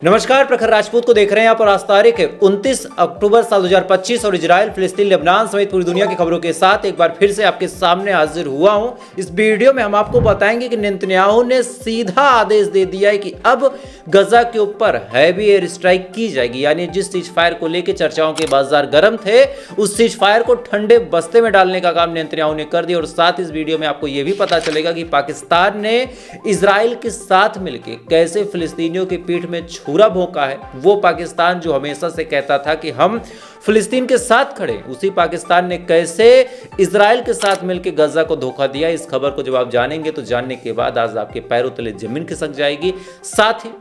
नमस्कार, प्रखर राजपूत को देख रहे हैं आप और आज तारीख है 29 अक्टूबर साल 2025 और इजराइल, फिलिस्तीन, लेबनान समेत पूरी दुनिया की खबरों के साथ एक बार फिर से आपके सामने हाजिर हुआ हूं। इस वीडियो में हम आपको बताएंगे कि नेतन्याहू ने सीधा आदेश दे दिया है कि अब गजा के ऊपर हैवी एयर स्ट्राइक की जाएगी, यानी जिस सीज फायर को लेकर चर्चाओं के बाजार गर्म थे उस सीज फायर को ठंडे बस्ते में डालने का काम नेतन्याहू ने कर दिया। और साथ इस वीडियो में आपको यह भी पता चलेगा कि पाकिस्तान ने इजराइल के साथ मिलकर कैसे फिलिस्तीनियों की पीठ में छुरा भोंका है। वो पाकिस्तान जो हमेशा से कहता था कि हम फिलिस्तीन के साथ खड़े, उसी पाकिस्तान ने कैसे इजराइल के साथ मिलकर गजा को धोखा दिया। इस खबर को जब आप जानेंगे तो जानने के बाद आज आपके पैरों तले जमीन खिसक जाएगी। साथ ही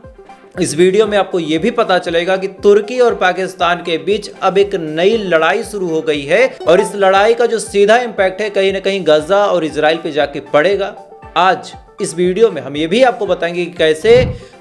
इस वीडियो में आपको यह भी पता चलेगा कि तुर्की और पाकिस्तान के बीच अब एक नई लड़ाई शुरू हो गई है और इस लड़ाई का जो सीधा इंपैक्ट है कहीं ना कहीं गजा और इजराइल पे जाके पड़ेगा। आज इस वीडियो में हम ये भी आपको बताएंगे कि कैसे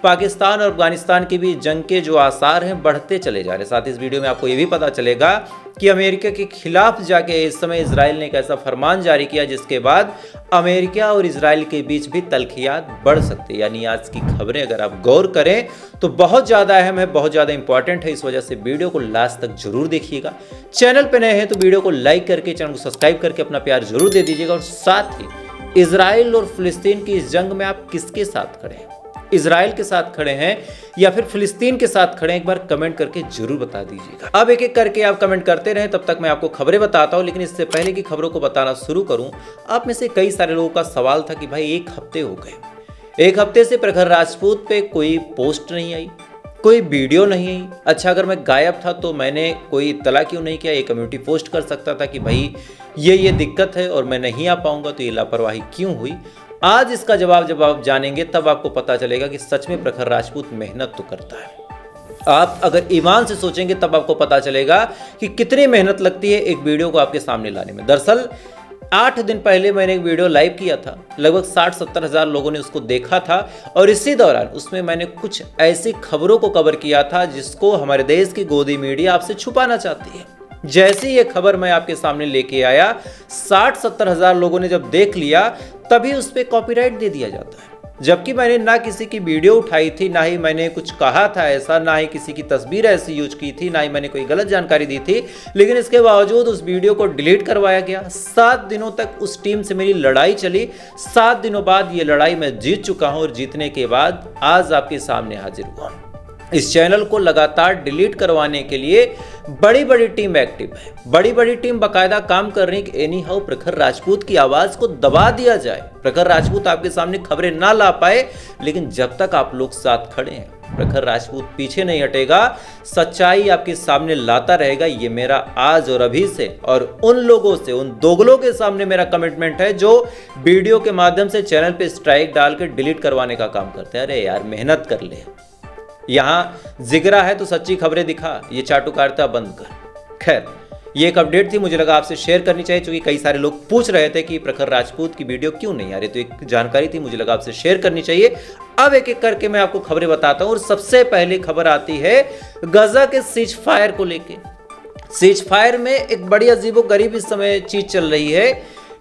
पाकिस्तान और अफगानिस्तान के बीच जंग के जो आसार हैं बढ़ते चले जा रहे हैं। साथ ही इस वीडियो में आपको ये भी पता चलेगा कि अमेरिका के खिलाफ जाके इस समय इजराइल ने एक ऐसा फरमान जारी किया जिसके बाद अमेरिका और इजराइल के बीच भी तल्खियात बढ़ सकती है। यानी आज की खबरें अगर आप गौर करें तो बहुत ज़्यादा अहम है, बहुत ज़्यादा इंपॉर्टेंट है। इस वजह से वीडियो को लास्ट तक जरूर देखिएगा। चैनल पर नए हैं तो वीडियो को लाइक करके, चैनल को सब्सक्राइब करके अपना प्यार जरूर दे दीजिएगा। और साथ ही इजराइल और फिलिस्तीन की इस जंग में आप किसके साथ खड़े हैं, इजराइल के साथ खड़े हैं या फिर फिलिस्तीन के साथ खड़े हैं, एक बार कमेंट करके जरूर बता दीजिएगा। अब एक एक करके आप कमेंट करते रहें, तब तक मैं आपको खबरें बताता हूं। लेकिन इससे पहले की खबरों को बताना शुरू करूं, आप में से कई सारे लोगों का सवाल था कि भाई एक हफ्ते हो गए, एक हफ्ते से प्रखर राजपूत पे कोई पोस्ट नहीं आई, कोई वीडियो नहीं आई। अच्छा, अगर मैं गायब था तो मैंने कोई इत्तला क्यों नहीं किया? ये कम्युनिटी पोस्ट कर सकता था कि भाई ये दिक्कत है और मैं नहीं आ पाऊंगा, तो ये लापरवाही क्यों हुई? आज इसका जवाब जब आप जानेंगे तब आपको पता चलेगा कि सच में प्रखर राजपूत मेहनत तो करता है। आप अगर ईमान से सोचेंगे तब आपको पता चलेगा कि कितनी मेहनत लगती है एक वीडियो को आपके सामने लाने में। दरअसल 8 दिन पहले मैंने एक वीडियो लाइव किया था, लगभग 60-70 हज़ार लोगों ने उसको देखा था और इसी दौरान उसमें मैंने कुछ ऐसी खबरों को कवर किया था जिसको हमारे देश की गोदी मीडिया आपसे छुपाना चाहती है। जैसे ये खबर मैं आपके सामने लेके आया, 60-70 हज़ार लोगों ने जब देख लिया तभी उस पर कॉपीराइट दे दिया जाता है। जबकि मैंने ना किसी की वीडियो उठाई थी, ना ही मैंने कुछ कहा था ऐसा, ना ही किसी की तस्वीर ऐसी यूज की थी, ना ही मैंने कोई गलत जानकारी दी थी। लेकिन इसके बावजूद उस वीडियो को डिलीट करवाया गया। 7 दिनों तक उस टीम से मेरी लड़ाई चली। 7 दिनों बाद ये लड़ाई मैं जीत चुका हूं और जीतने के बाद आज आपके सामने हाजिर हुआ। इस चैनल को लगातार डिलीट करवाने के लिए बड़ी बड़ी टीम एक्टिव है, बड़ी बड़ी टीम बाकायदा काम कर रही है कि एनी हाउ प्रखर राजपूत की आवाज को दबा दिया जाए, प्रखर राजपूत आपके सामने खबरें ना ला पाए। लेकिन जब तक आप लोग साथ खड़े हैं प्रखर राजपूत पीछे नहीं हटेगा, सच्चाई आपके सामने लाता रहेगा। ये मेरा आज और अभी से और उन लोगों से, उन दोगलों के सामने मेरा कमिटमेंट है जो वीडियो के माध्यम से चैनल पे स्ट्राइक डाल के डिलीट करवाने का काम करते हैं। अरे यार, मेहनत कर ले, यहाँ जिगरा है तो सच्ची खबरें दिखा, ये चाटुकारिता बंद कर। खैर, ये एक अपडेट थी, मुझे लगा आपसे शेयर करनी चाहिए, क्योंकि कई सारे लोग पूछ रहे थे कि प्रखर राजपूत की वीडियो क्यों नहीं आ रही, तो एक जानकारी थी, मुझे लगा आपसे शेयर करनी चाहिए। अब एक एक करके मैं आपको खबरें बताता हूँ और सबसे पहले खबर आती है गजा के सीज फायर को लेके। सीज फायर में एक बड़ी अजीबोगरीब इस समय चीज चल रही है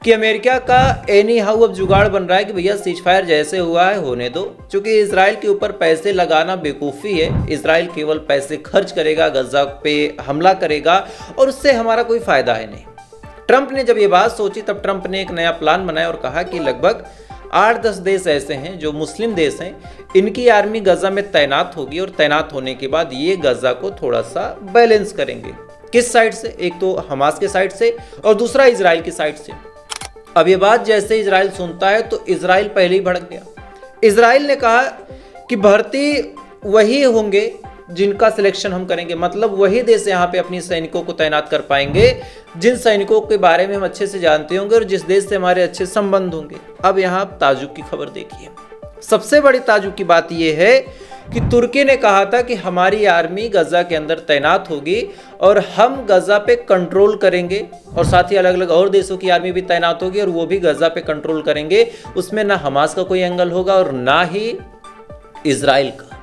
कि अमेरिका का एनी हाउ अब जुगाड़ बन रहा है कि भैया सीज फायर जैसे हुआ है होने दो, क्योंकि इजराइल के ऊपर पैसे लगाना बेवकूफ़ी है। इजराइल केवल पैसे खर्च करेगा, गजा पे हमला करेगा और उससे हमारा कोई फायदा है नहीं। ट्रंप ने जब ये बात सोची तब ट्रंप ने एक नया प्लान बनाया और कहा कि लगभग 8-10 देश ऐसे हैं जो मुस्लिम देश हैं, इनकी आर्मी गजा में तैनात होगी और तैनात होने के बाद ये गजा को थोड़ा सा बैलेंस करेंगे। किस साइड से? एक तो हमास के साइड से और दूसरा इजराइल की साइड से। अब ये बात जैसे इजराइल सुनता है तो इजराइल पहले ही भड़क गया। इजराइल ने कहा कि भर्ती वही होंगे जिनका सिलेक्शन हम करेंगे, मतलब वही देश यहाँ पे अपनी सैनिकों को तैनात कर पाएंगे जिन सैनिकों के बारे में हम अच्छे से जानते होंगे और जिस देश से हमारे अच्छे संबंध होंगे। अब यहाँ ताजुब की खबर देखिए। सबसे बड़ी ताजुब की बात यह है कि तुर्की ने कहा था कि हमारी आर्मी गजा के अंदर तैनात होगी और हम गजा पे कंट्रोल करेंगे, और साथ ही अलग अलग और देशों की आर्मी भी तैनात होगी और वो भी गजा पे कंट्रोल करेंगे। उसमें ना हमास का कोई एंगल होगा और ना ही इजराइल का।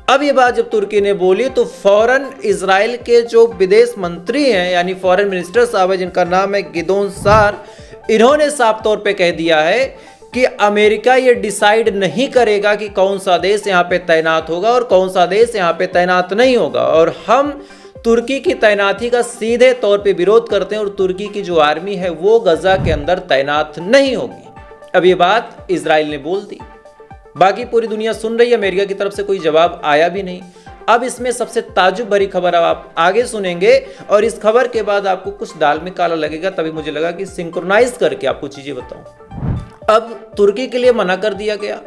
अब ये बात जब तुर्की ने बोली तो फौरन इजराइल के जो विदेश मंत्री हैं, यानी फॉरेन मिनिस्टर साहब है जिनका नाम है गिदोन सार, इन्होंने साफ तौर पे कह दिया है कि अमेरिका ये डिसाइड नहीं करेगा कि कौन सा देश यहाँ पे तैनात होगा और कौन सा देश यहाँ पे तैनात नहीं होगा, और हम तुर्की की तैनाती का सीधे तौर पे विरोध करते हैं और तुर्की की जो आर्मी है वो गजा के अंदर तैनात नहीं होगी। अब ये बात इजराइल ने बोल दी, बाकी पूरी दुनिया सुन रही है, अमेरिका की तरफ से कोई जवाब आया भी नहीं। अब इसमें सबसे ताज्जुब भरी खबर अब आप आगे सुनेंगे, और इस खबर के बाद आपको कुछ दाल में काला लगेगा, तभी मुझे लगा कि सिंक्रोनाइज करके आपको चीजें बताऊं। अब तुर्की के लिए मना कर दिया गया,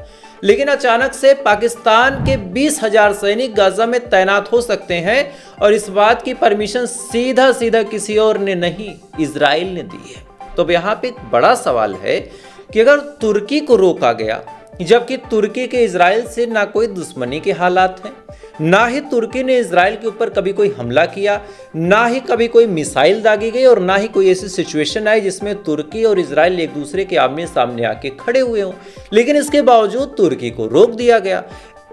लेकिन अचानक से पाकिस्तान के 20,000 सैनिक गाजा में तैनात हो सकते हैं, और इस बात की परमिशन सीधा किसी और ने नहीं, इजराइल ने दी है। तो अब यहाँ पे एक बड़ा सवाल है कि अगर तुर्की को रोका गया, जबकि तुर्की के इजराइल से ना कोई दुश्मनी के हालात हैं, ना ही तुर्की ने इजराइल के ऊपर कभी कोई हमला किया, ना ही कभी कोई मिसाइल दागी गई, और ना ही कोई ऐसी सिचुएशन आई जिसमें तुर्की और इजराइल एक दूसरे के आमने सामने आके खड़े हुए हों, लेकिन इसके बावजूद तुर्की को रोक दिया गया।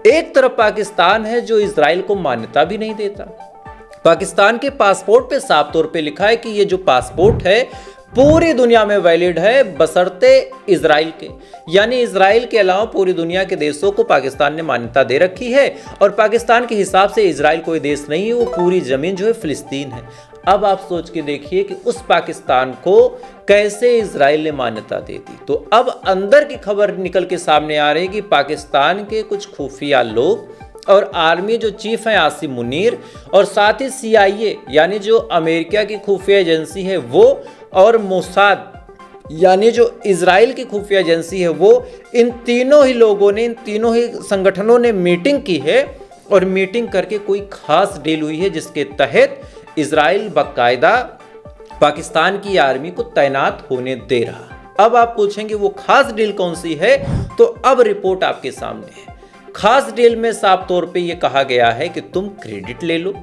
एक तरफ पाकिस्तान है जो इजराइल को मान्यता भी नहीं देता। पाकिस्तान के पासपोर्ट पे साफ तौर पे लिखा है कि ये जो पासपोर्ट है पूरी दुनिया में वैलिड है बशर्ते इजराइल के, यानी इजराइल के अलावा पूरी दुनिया के देशों को पाकिस्तान ने मान्यता दे रखी है, और पाकिस्तान के हिसाब से इजराइल कोई देश नहीं है, वो पूरी जमीन जो है फिलिस्तीन है। अब आप सोच के देखिए कि उस पाकिस्तान को कैसे इजराइल ने मान्यता दे दी। तो अब अंदर की खबर निकल के सामने आ रही है कि पाकिस्तान के कुछ खुफिया लोग और आर्मी जो चीफ हैं आसिम मुनीर, और साथ ही CIA यानी जो अमेरिका की खुफिया एजेंसी है वो, और मोसाद यानी जो इजराइल की खुफिया एजेंसी है वो, इन तीनों ही लोगों ने, इन तीनों ही संगठनों ने मीटिंग की है, और मीटिंग करके कोई खास डील हुई है जिसके तहत इजराइल बाकायदा पाकिस्तान की आर्मी को तैनात होने दे रहा। अब आप पूछेंगे वो खास डील कौन सी है, तो अब रिपोर्ट आपके सामने है। खास डील में साफ तौर पे ये कहा गया है कि तुम क्रेडिट ले लो,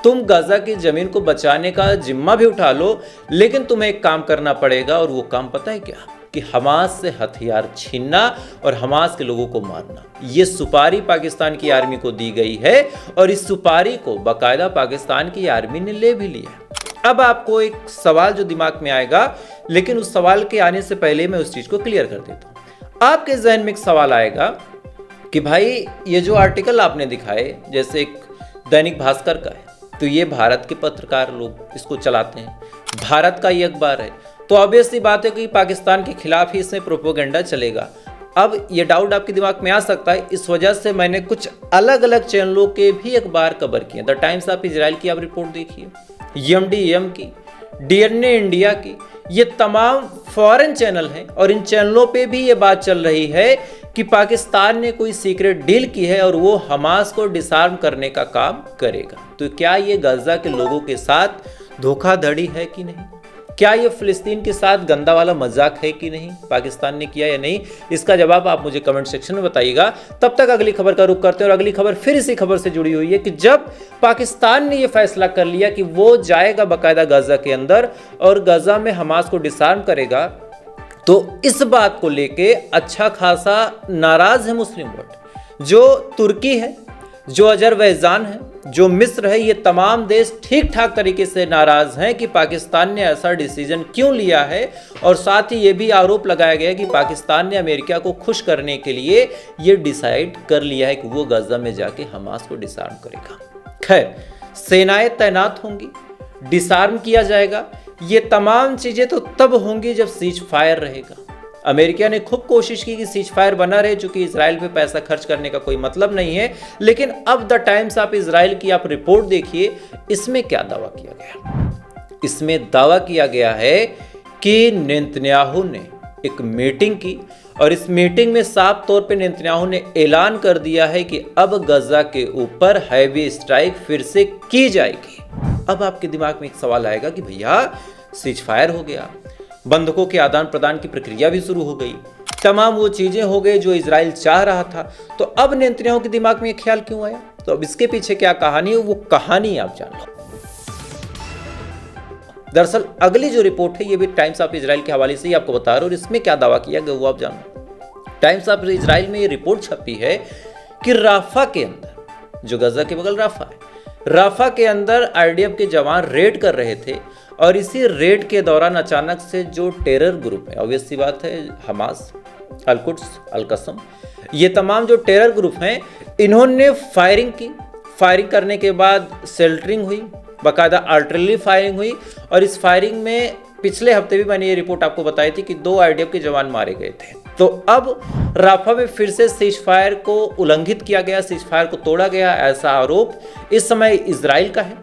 तुम गाजा की जमीन को बचाने का जिम्मा भी उठा लो, लेकिन तुम्हें एक काम करना पड़ेगा, और वो काम पता है क्या, कि हमास से हथियार छीनना और हमास के लोगों को मारना। ये सुपारी पाकिस्तान की आर्मी को दी गई है, और इस सुपारी को बाकायदा पाकिस्तान की आर्मी ने ले भी लिया। अब आपको एक सवाल जो दिमाग में आएगा, लेकिन उस सवाल के आने से पहले मैं उस चीज को क्लियर कर देता हूं। आपके जहन में एक सवाल आएगा कि भाई ये जो आर्टिकल आपने दिखाए, जैसे एक दैनिक भास्कर का है, तो ये भारत के पत्रकार लोग इसको चलाते हैं, भारत का ये अखबार है, तो ऑब्वियस सी बात है कि पाकिस्तान के खिलाफ ही इसमें प्रोपोगेंडा चलेगा। अब ये डाउट आपके दिमाग में आ सकता है, इस वजह से मैंने कुछ अलग अलग चैनलों के भी अखबार कवर किए। द टाइम्स ऑफ इजराइल की आप रिपोर्ट देखिए, EMDM की, DNA इंडिया की, ये तमाम फॉरेन चैनल हैं, और इन चैनलों पे भी ये बात चल रही है कि पाकिस्तान ने कोई सीक्रेट डील की है और वो हमास को डिसआर्म करने का काम करेगा। तो क्या ये गाजा के लोगों के साथ धोखाधड़ी है कि नहीं? क्या ये फिलिस्तीन के साथ गंदा वाला मजाक है कि नहीं, पाकिस्तान ने किया या नहीं? इसका जवाब आप मुझे कमेंट सेक्शन में बताइएगा। तब तक अगली खबर का रुख करते हैं, और अगली खबर फिर इसी खबर से जुड़ी हुई है कि जब पाकिस्तान ने ये फैसला कर लिया कि वो जाएगा बाकायदा गाजा के अंदर और गाजा में हमास को डिसआर्म करेगा, तो इस बात को लेके अच्छा खासा नाराज है मुस्लिम वर्ल्ड। जो तुर्की है, जो अजरबैजान है, जो मिस्र है, ये तमाम देश ठीक ठाक तरीके से नाराज हैं कि पाकिस्तान ने ऐसा डिसीजन क्यों लिया है, और साथ ही ये भी आरोप लगाया गया कि पाकिस्तान ने अमेरिका को खुश करने के लिए ये डिसाइड कर लिया है कि वो गाजा में जाके हमास को डिसआर्म करेगा। खैर, सेनाएं तैनात होंगी, डिसआर्म किया जाएगा, ये तमाम चीजें तो तब होंगी जब सीज फायर रहेगा। अमेरिका ने खूब कोशिश की कि सीज फायर बना रहे, चूंकि इजराइल पे पैसा खर्च करने का कोई मतलब नहीं है, लेकिन अब द टाइम्स ऑफ इजराइल की आप रिपोर्ट देखिए, इसमें क्या दावा किया गया। इसमें दावा किया गया है कि नेतन्याहू ने एक मीटिंग की, और इस मीटिंग में साफ तौर पे नेतन्याहू ने ऐलान कर दिया है कि अब गाजा के ऊपर हैवी स्ट्राइक फिर से की जाएगी। अब आपके दिमाग में एक सवाल आएगा कि भैया सीज फायर हो गया, बंधकों के आदान प्रदान की प्रक्रिया भी शुरू हो गई, तमाम वो चीजें हो गई जो इजराइल चाह रहा था, तो अब नेतन्याहू के दिमाग में ये ख्याल क्यों आया? तो अब इसके पीछे क्या कहानी है, वो कहानी आप जान लो। दरअसल अगली जो रिपोर्ट है ये भी टाइम्स ऑफ इजराइल के हवाले से ही आपको बता रहा हूं, और इसमें क्या दावा किया गया वो आप जानो। टाइम्स ऑफ इजराइल में ये रिपोर्ट छपी है कि राफा के अंदर, जो गाजा के बगल राफा है, राफा के अंदर IDF के जवान रेड कर रहे थे, और इसी रेड के दौरान अचानक से जो टेरर ग्रुप है, ऑब्वियस सी बात है हमास, अल-कुद्स, अल-कसम, ये तमाम जो टेरर ग्रुप हैं, इन्होंने फायरिंग की। फायरिंग करने के बाद शेल्टरिंग हुई, बाकायदा आर्टिलरी फायरिंग हुई, और इस फायरिंग में पिछले हफ्ते भी मैंने ये रिपोर्ट आपको बताई थी कि 2 IDF के जवान मारे गए थे। तो अब राफा में फिर से सीज फायर को उल्लंघित किया गया, सीज फायर को तोड़ा गया, ऐसा आरोप इस समय इजराइल का है।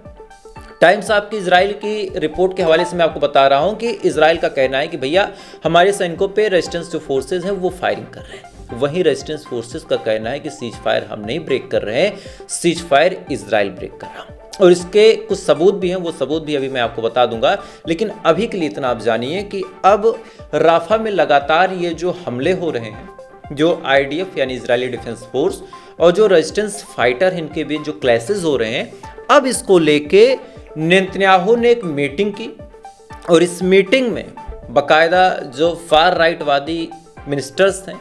टाइम्स ऑफ की इजराइल की रिपोर्ट के हवाले से मैं आपको बता रहा हूं कि इजराइल का कहना है कि भैया हमारे सैनिकों पे रेजिस्टेंस जो फोर्सेज हैं वो फायरिंग कर रहे हैं। वहीं रेजिस्टेंस फोर्सेज का कहना है कि सीज फायर हम नहीं ब्रेक कर रहे हैं, सीज फायर इजराइल ब्रेक कर रहा। और इसके कुछ सबूत भी हैं, वो सबूत भी अभी मैं आपको बता दूंगा। लेकिन अभी के लिए इतना आप जानिए कि अब राफा में लगातार ये जो हमले हो रहे हैं, जो IDF यानी इजरायली डिफेंस फोर्स और जो रेजिस्टेंस फाइटर इनके बीच जो क्लैशेस हो रहे हैं, अब इसको लेके नेतन्याहू ने एक मीटिंग की, और इस मीटिंग में बाकायदा जो फार राइटवादी मिनिस्टर्स हैं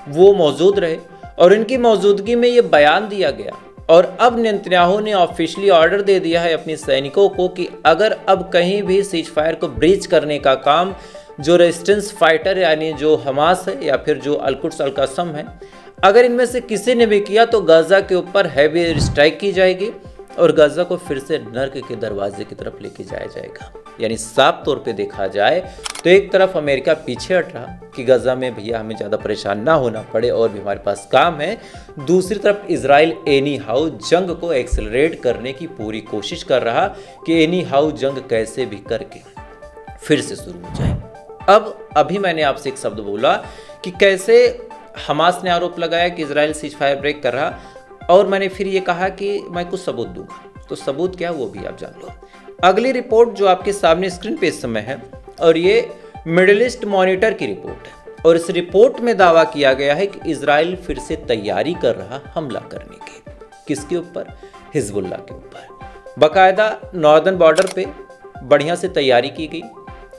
वो मौजूद रहे, और इनकी मौजूदगी में ये बयान दिया गया। और अब नेतन्याहू ने ऑफिशियली ऑर्डर दे दिया है अपने सैनिकों को कि अगर अब कहीं भी सीज फायर को ब्रीच करने का काम जो रेजिस्टेंस फाइटर यानी जो हमास है या फिर जो अल-कुद्स, अल-कसम है, अगर इनमें से किसी ने भी किया तो गाजा के ऊपर हैवी एयर स्ट्राइक की जाएगी और गाजा को फिर से नर्क के दरवाजे की तरफ लेके जाया जाएगा। यानी साफ तौर पे देखा जाए तो एक तरफ अमेरिका पीछे हट रहा कि गाजा में भैया हमें ज़्यादा परेशान ना होना पड़े और भी हमारे पास काम है, दूसरी तरफ इजराइल एनी हाउ जंग को एक्सेलरेट करने की पूरी कोशिश कर रहा कि एनी हाउ जंग कैसे भी करके फिर से शुरू हो जाए। अब अभी मैंने आपसे एक शब्द बोला कि कैसे हमास ने आरोप लगाया कि इजराइल सीज फायर ब्रेक कर रहा, और मैंने फिर ये कहा कि मैं कुछ सबूत दूंगा। तो सबूत क्या वो भी आप जान लो। अगली रिपोर्ट जो आपके सामने स्क्रीन पे इस समय है, और ये मिडिल ईस्ट मॉनिटर की रिपोर्ट है, और इस रिपोर्ट में दावा किया गया है कि इजराइल फिर से तैयारी कर रहा हमला करने की। किसके ऊपर? हिजबुल्लाह के ऊपर। बाकायदा नॉर्दर्न बॉर्डर पे बढ़िया से तैयारी की गई,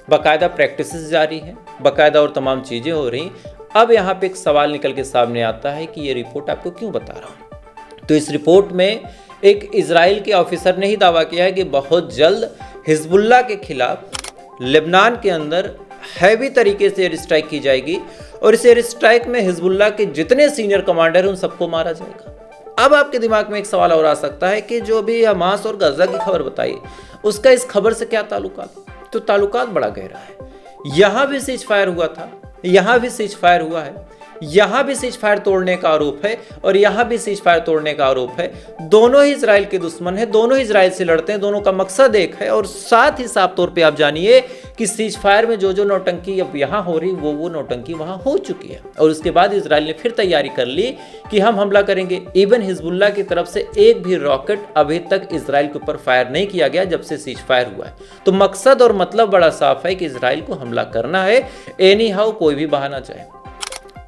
बाकायदा प्रैक्टिसेस जारी है, बाकायदा और तमाम चीज़ें हो रही। अब यहाँ पे एक सवाल निकल के सामने आता है कि ये रिपोर्ट आपको क्यों बता रहा हूँ। तो इस रिपोर्ट में एक इजराइल के ऑफिसर ने ही दावा किया है कि बहुत जल्द हिजबुल्लाह के खिलाफ लेबनान के अंदर हैवी तरीके से एयर स्ट्राइक की जाएगी, और इस एयर स्ट्राइक में हिजबुल्लाह के जितने सीनियर कमांडर हैं उन सबको मारा जाएगा। अब आपके दिमाग में एक सवाल और आ सकता है कि जो भी हमास और गाजा की खबर बताई उसका इस खबर से क्या ताल्लुकात? तो ताल्लुकात बड़ा गहरा है। यहाँ भी सीज फायर हुआ था, यहाँ भी सीज फायर हुआ है, यहाँ भी सीज फायर तोड़ने का आरोप है, और यहाँ भी सीज फायर तोड़ने का आरोप है। दोनों ही इजराइल के दुश्मन हैं, दोनों ही इजराइल से लड़ते हैं, दोनों का मकसद एक है। और साथ ही साफ तौर पे आप जानिए कि सीज फायर में जो जो नौटंकी अब यहाँ हो रही वो नौटंकी वहाँ हो चुकी है, और उसके बाद इजराइल ने फिर तैयारी कर ली कि हम हमला करेंगे। इवन हिजबुल्लाह की तरफ से एक भी रॉकेट अभी तक इजराइल के ऊपर फायर नहीं किया गया जब से सीज फायर हुआ है। तो मकसद और मतलब बड़ा साफ है कि इजराइल को हमला करना है, एनी हाउ कोई भी बहाना चाहे।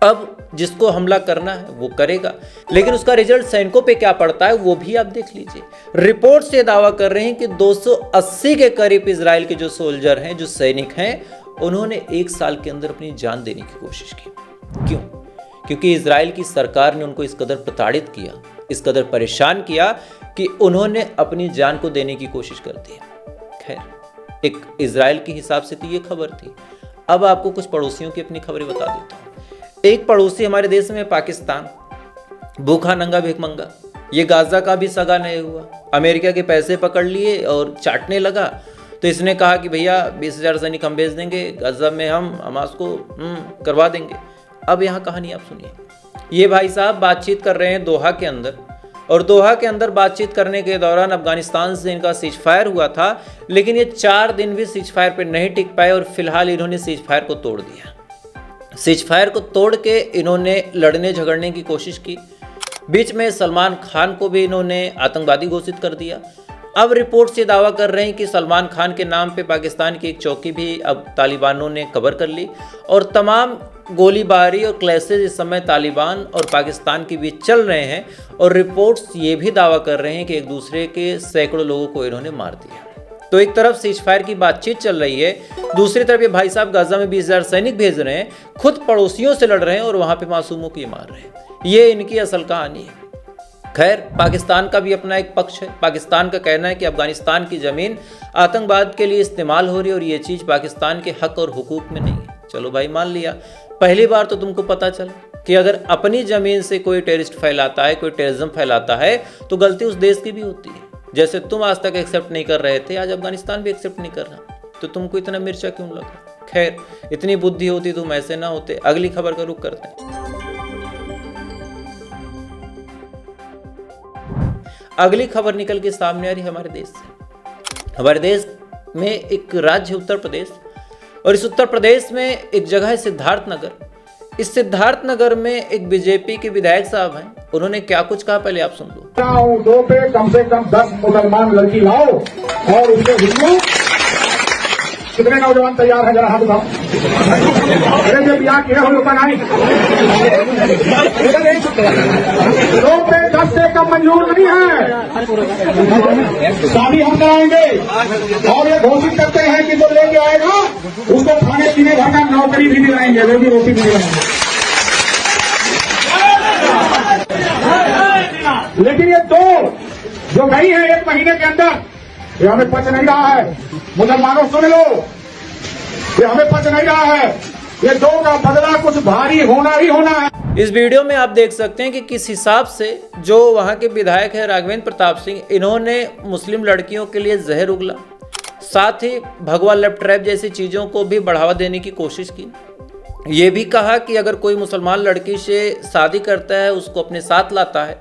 अब जिसको हमला करना है वो करेगा, लेकिन उसका रिजल्ट सैनिकों पे क्या पड़ता है वो भी आप देख लीजिए। रिपोर्ट से दावा कर रहे हैं कि 280 के करीब इजराइल के जो सोल्जर हैं, जो सैनिक हैं, उन्होंने 1 साल के अंदर अपनी जान देने की कोशिश की। क्यों? क्योंकि इजराइल की सरकार ने उनको इस कदर प्रताड़ित किया, इस कदर परेशान किया कि उन्होंने अपनी जान को देने की कोशिश कर दी। खैर, एक इजराइल के हिसाब से तो ये खबर थी। अब आपको कुछ पड़ोसियों की अपनी खबरें बता देता हूँ। एक पड़ोसी हमारे देश में पाकिस्तान, भूखा नंगा भिखमंगा, ये गाजा का भी सगा नहीं हुआ, अमेरिका के पैसे पकड़ लिए और चाटने लगा। तो इसने कहा कि भैया 20,000 सैनिक हम भेज देंगे गाजा में, हम हमास को करवा देंगे। अब यहाँ कहानी आप सुनिए। ये भाई साहब बातचीत कर रहे हैं दोहा के अंदर, और दोहा के अंदर बातचीत करने के दौरान अफगानिस्तान से इनका सीज फायर हुआ था, लेकिन ये 4 दिन भी सीज फायर पर नहीं टिक पाए, और फिलहाल इन्होंने सीज फायर को तोड़ दिया। सीज फायर को तोड़ के इन्होंने लड़ने झगड़ने की कोशिश की। बीच में सलमान खान को भी इन्होंने आतंकवादी घोषित कर दिया। अब रिपोर्ट से दावा कर रहे हैं कि सलमान खान के नाम पे पाकिस्तान की एक चौकी भी अब तालिबानों ने कवर कर ली, और तमाम गोलीबारी और क्लैशेज इस समय तालिबान और पाकिस्तान के बीच चल रहे हैं। और रिपोर्ट्स ये भी दावा कर रहे हैं कि एक दूसरे के सैकड़ों लोगों को इन्होंने मार दिया। तो एक तरफ सीज फायर की बातचीत चल रही है, दूसरी तरफ ये भाई साहब गाजा में 20,000 सैनिक भेज रहे हैं, खुद पड़ोसियों से लड़ रहे हैं और वहां पे मासूमों को ये मार रहे हैं। ये इनकी असल कहानी है। खैर, पाकिस्तान का भी अपना एक पक्ष है। पाकिस्तान का कहना है कि अफगानिस्तान की ज़मीन आतंकवाद के लिए इस्तेमाल हो रही है और ये चीज़ पाकिस्तान के हक और हुकूक में नहीं है। चलो भाई, मान लिया। पहली बार तो तुमको पता चला कि अगर अपनी जमीन से कोई टेररिस्ट फैलाता है, कोई टेररिज्म फैलाता है, तो गलती उस देश की भी होती है। जैसे तुम आज तक एक्सेप्ट नहीं कर रहे थे, आज अफगानिस्तान भी एक्सेप्ट नहीं कर रहा, तो तुमको इतना मिर्चा क्यों लगा? खैर, इतनी बुद्धि होती तुम ऐसे ना होते। अगली खबर का रुख करते हैं। अगली खबर निकल के सामने आ रही है हमारे देश से। हमारे देश में एक राज्य उत्तर प्रदेश, और इस उत्तर प्रदेश में एक जगह है सिद्धार्थ नगर। इस सिद्धार्थ नगर में एक बीजेपी के विधायक साहब हैं, उन्होंने क्या कुछ कहा पहले आप सुन लो। 2 पे कम से कम 10 मुसलमान लड़की लाओ और उसके हिंदू कितने नौजवान तैयार है, जरा हाथ उठाओ। अरे जब यहाँ किया हम लोग का नहीं, 2 पे 10 से कम मंजूर नहीं है। शादी हम कराएंगे और ये घोषित करते हैं कि जो लेके आएगा उसको खाने पीने भर का नौकरी भी दिलाएंगे, रोजी रोटी भी दिलाएंगे। लेकिन ये 2 जो गई है 1 महीने के अंदर, ये हमें पच नहीं रहा है। मुसलमानों सुन लो, ये हमें पच नहीं रहा है। ये 2 का बदला कुछ भारी होना ही होना है। इस वीडियो में आप देख सकते हैं कि किस हिसाब से जो वहां के विधायक है राघवेंद्र प्रताप सिंह, इन्होंने मुस्लिम लड़कियों के लिए जहर उगला, साथ ही भगवा लेफ्ट रैप जैसी चीजों को भी बढ़ावा देने की कोशिश की। ये भी कहा कि अगर कोई मुसलमान लड़की से शादी करता है, उसको अपने साथ लाता है,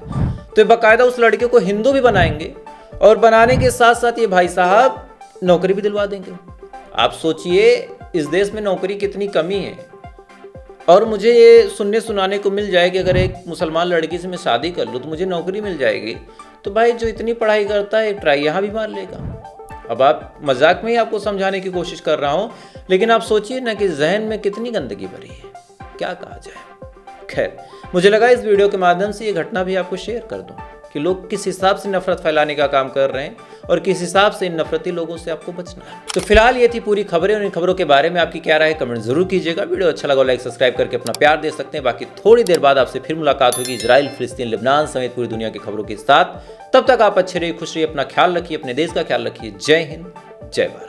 तो बाकायदा उस लड़के को हिंदू भी बनाएंगे, और बनाने के साथ साथ ये भाई साहब नौकरी भी दिलवा देंगे। आप सोचिए इस देश में नौकरी कितनी कमी है, और मुझे ये सुनने सुनाने को मिल जाए कि अगर एक मुसलमान लड़की से मैं शादी कर लूँ तो मुझे नौकरी मिल जाएगी। तो भाई जो इतनी पढ़ाई करता है एक ट्राई यहाँ भी मार लेगा। अब आप मजाक में ही आपको समझाने की कोशिश कर रहा हूँ, लेकिन आप सोचिए ना कि जहन में कितनी गंदगी भरी है, क्या कहा जाए। खैर, मुझे लगा इस वीडियो के माध्यम से ये घटना भी आपको शेयर कर दूँ कि लोग किस हिसाब से नफरत फैलाने का काम कर रहे हैं और किस हिसाब से इन नफरती लोगों से आपको बचना है। तो फिलहाल ये थी पूरी खबरें, और इन खबरों के बारे में आपकी क्या राय है कमेंट जरूर कीजिएगा। वीडियो अच्छा लगा लाइक सब्सक्राइब करके अपना प्यार दे सकते हैं। बाकी थोड़ी देर बाद आपसे फिर मुलाकात होगी इजराइल, फिलिस्तीन, लेबनान समेत पूरी दुनिया की खबरों के साथ। तब तक आप अच्छे रहिए, खुश रहिए, अपना ख्याल रखिए, अपने देश का ख्याल रखिए। जय हिंद, जय भारत।